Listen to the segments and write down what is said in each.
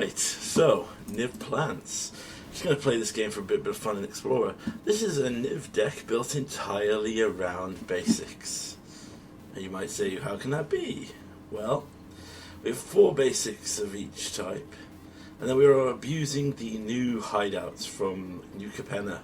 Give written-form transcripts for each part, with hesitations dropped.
Right, so Niv Plants. Just going to play this game for a bit of fun and explore. This is a Niv deck built entirely around basics. And you might say, how can that be? Well, we have 4 basics of each type. And then we are abusing the new hideouts from New Capenna.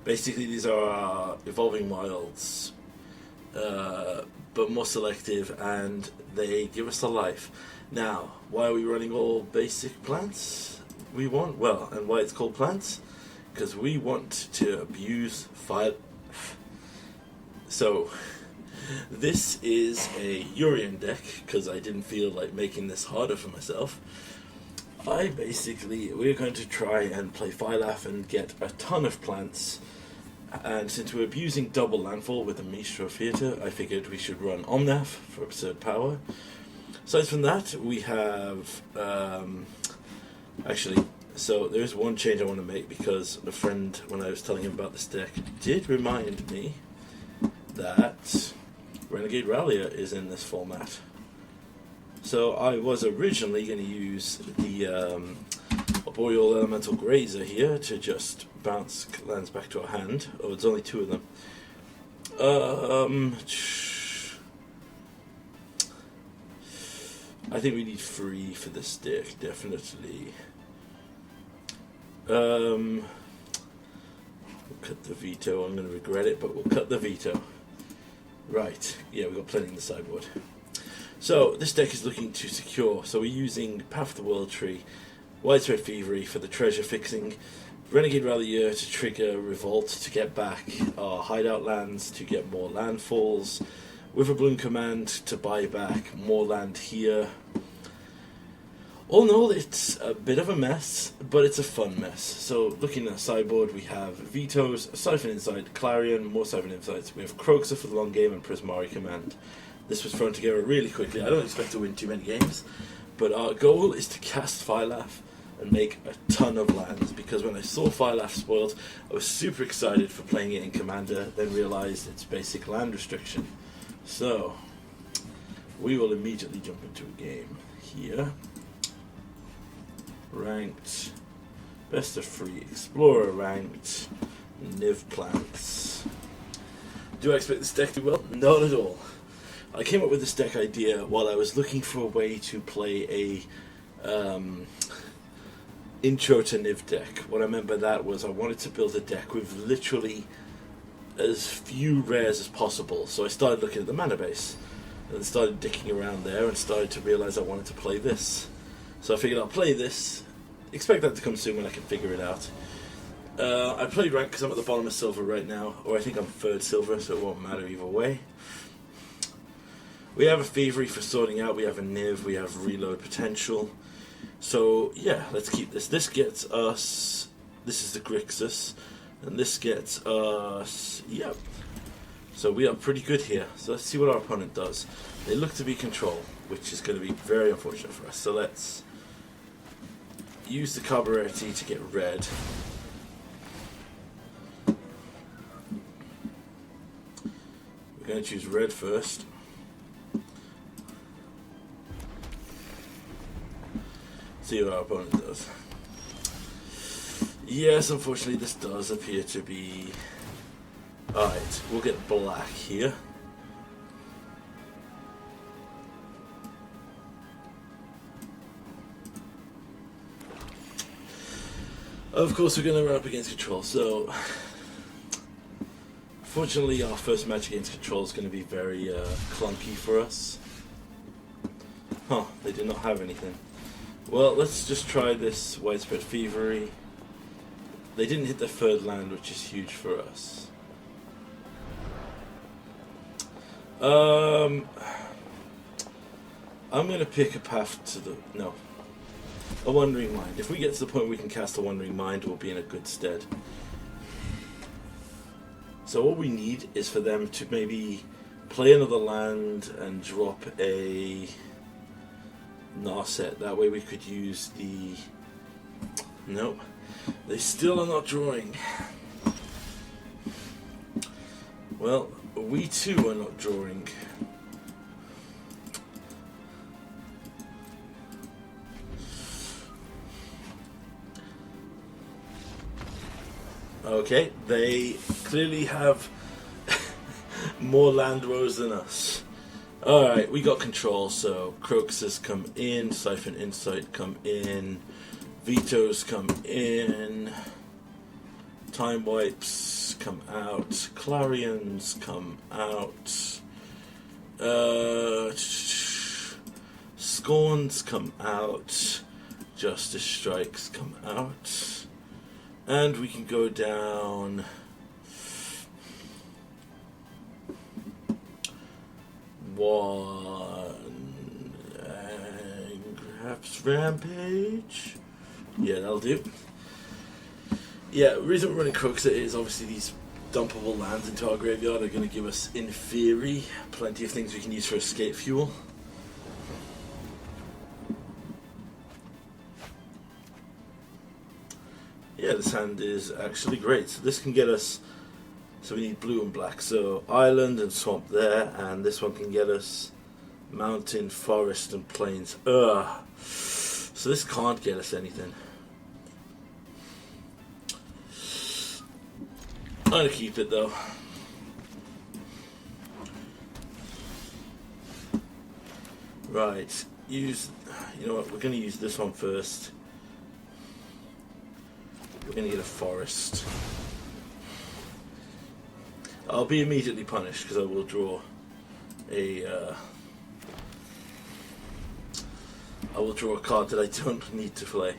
Basically, these are our Evolving Wilds, but more selective, and they give us a life. Now, why are we running all basic plants? We want, well, and why it's called plants? Because we want to abuse fire. So, this is a Yorion deck, because I didn't feel like making this harder for myself. We're going to try and play Phylath and get a ton of plants. And since we're abusing double landfall with the Mishra Theatre, I figured we should run Omnath for absurd power. Aside from that, we have... so there's one change I want to make, because a friend, when I was telling him about this deck, did remind me that Renegade Rallier is in this format. So I was originally going to use the Arboreal Elemental Grazer here to just bounce lands back to our hand. Oh, it's only 2 of them. I think we need 3 for this deck, definitely. We'll cut the veto. I'm going to regret it, but we'll cut the veto. Right, yeah, we've got plenty in the sideboard. So, this deck is looking to secure, so we're using Path of the World Tree, Widespread Thievery for the treasure fixing, Renegade Rallier to trigger Revolt to get back our hideout lands, to get more landfalls, Witherbloom Command to buy back more land here. All in all, it's a bit of a mess, but it's a fun mess. So, looking at the sideboard, we have Vetoes, Siphon Insight, Clarion, more Siphon Insights. We have Croxer for the long game and Prismari Command. This was thrown together really quickly. I don't expect to win too many games, but our goal is to cast Phylath and make a ton of lands, because when I saw Phylath spoiled, I was super excited for playing it in Commander, then realised it's basic land restriction. So, we will immediately jump into a game here. Ranked, best of 3, Explorer ranked, Niv Plants. Do I expect this deck to do well? Not at all. I came up with this deck idea while I was looking for a way to play a intro to Niv deck. What I meant by that was I wanted to build a deck with literally as few rares as possible. So I started looking at the mana base and started dicking around there and started to realise I wanted to play this. So I figured I'll play this. Expect that to come soon when I can figure it out. I played rank because I'm at the bottom of silver right now, or I think I'm 3rd silver, so it won't matter either way. We have a Thievery for sorting out, we have a Niv, we have reload potential. So yeah, let's keep this. This gets us, this is the Grixis, and this gets us, yep. So we are pretty good here. So let's see what our opponent does. They look to be control, which is going to be very unfortunate for us. So let's use the Carburetti to get red. We're going to choose red first. See what our opponent does. Yes, unfortunately this does appear to be... Alright, we'll get black here. Of course we're going to run up against control, so... Fortunately our first match against control is going to be very clunky for us. Huh, they did not have anything. Well, let's just try this Widespread Thievery. They didn't hit their 3rd land, which is huge for us. I'm going to pick a path to the... No. A Wandering Mind. If we get to the point where we can cast a Wandering Mind, we'll be in a good stead. So all we need is for them to maybe play another land and drop a... Narset. That way we could use the... Nope. They still are not drawing. Well, we too are not drawing. Okay, they clearly have more land rows than us. Alright, we got control, so Crocuses come in, Siphon Insight come in, Vetoes come in, Time Wipes come out, Clarions come out, Scorns come out, Justice Strikes come out, and we can go down one, and perhaps Rampage. Yeah, that'll do. Yeah, the reason we're running Crux is obviously these dumpable lands into our graveyard are going to give us, in theory, plenty of things we can use for escape fuel. Yeah, this hand is actually great. So this can get us, so we need blue and black. So island and swamp there, and this one can get us mountain, forest, and plains. Ugh. So this can't get us anything. I'm gonna keep it though. Right, you know what, we're gonna use this one first. We're gonna get a forest. I'll be immediately punished because I will draw a card that I don't need to play.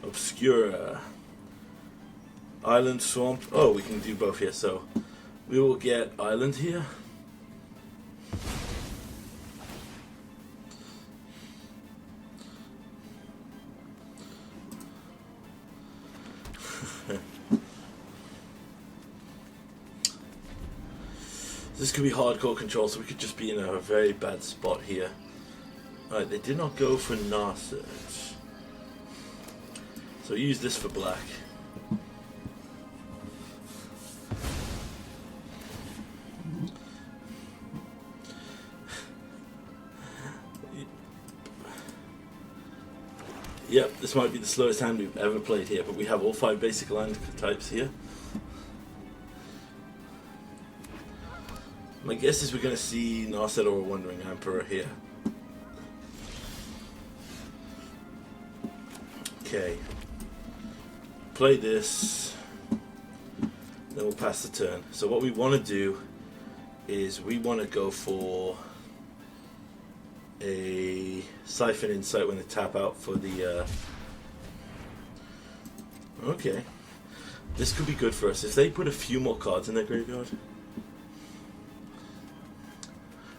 Obscura. Island, swamp. Oh, we can do both here. So we will get island here. This could be hardcore control, so we could just be in a very bad spot here. Alright, they did not go for Narset. So use this for black. Yep, this might be the slowest hand we've ever played here, but we have all 5 basic land types here. My guess is we're going to see Narset or a Wandering Emperor here. Okay. Play this. Then we'll pass the turn. So what we want to do is we want to go for a Siphon Insight when they tap out for the... Okay. This could be good for us. If they put a few more cards in their graveyard...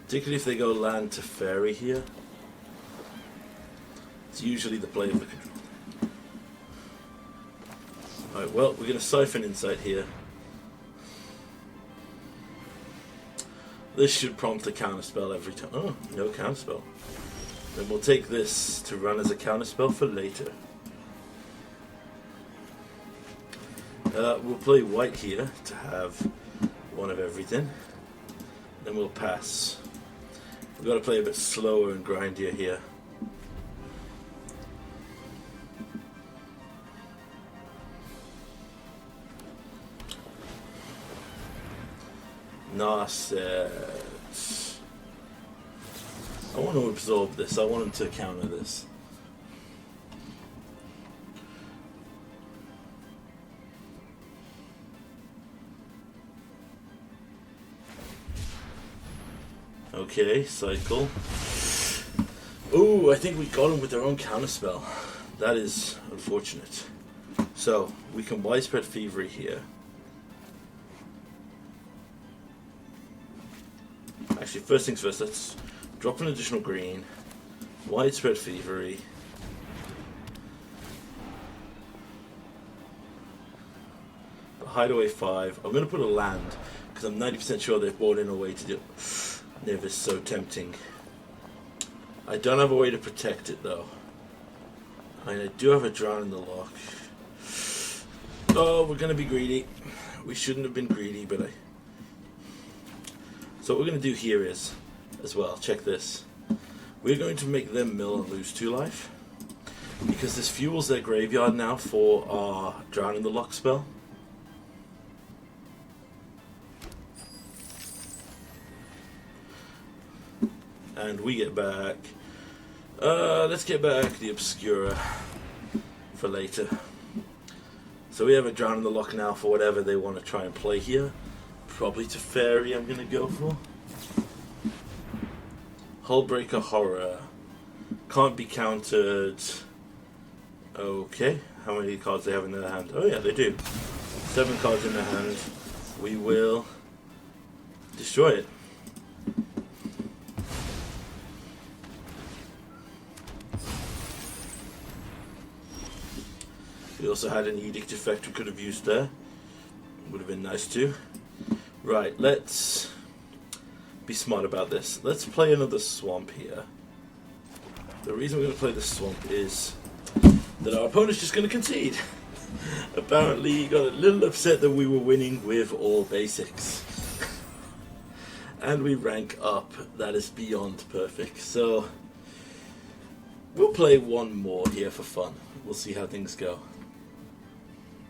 Particularly if they go land to fairy here. It's usually the play of the control. Alright, well, we're going to Siphon Insight here. This should prompt a counterspell every time. Oh, no counterspell. Then we'll take this to run as a counterspell for later. We'll play white here to have one of everything. Then we'll pass. We've got to play a bit slower and grindier here. Narset. I want to absorb this. I want him to counter this. Okay, cycle. Ooh, I think we got him with their own counterspell. That is unfortunate. So, we can Widespread Thievery here. Actually, first things first, let's drop an additional green. Widespread Thievery. Hideaway 5. I'm going to put a land, because I'm 90% sure they've brought in a way to do... Niv is so tempting. I don't have a way to protect it though. I mean, I do have a Drown in the Loch. Oh, we're gonna be greedy. We shouldn't have been greedy, but So what we're gonna do here is, as well, check this. We're going to make them mill and lose 2 life. because this fuels their graveyard now for our Drown in the Loch spell. And we get back... let's get back the Obscura for later. So we have a Drown in the Loch now for whatever they want to try and play here. Probably Teferi I'm going to go for. Hullbreaker Horror. Can't be countered. Okay. How many cards they have in their hand? Oh yeah, they do. 7 cards in their hand. We will destroy it. We also had an Edict effect we could have used there. Would have been nice too. Right, let's be smart about this. Let's play another Swamp here. The reason we're going to play this Swamp is that our opponent's just going to concede. Apparently he got a little upset that we were winning with all basics. And we rank up. That is beyond perfect. So we'll play one more here for fun. We'll see how things go.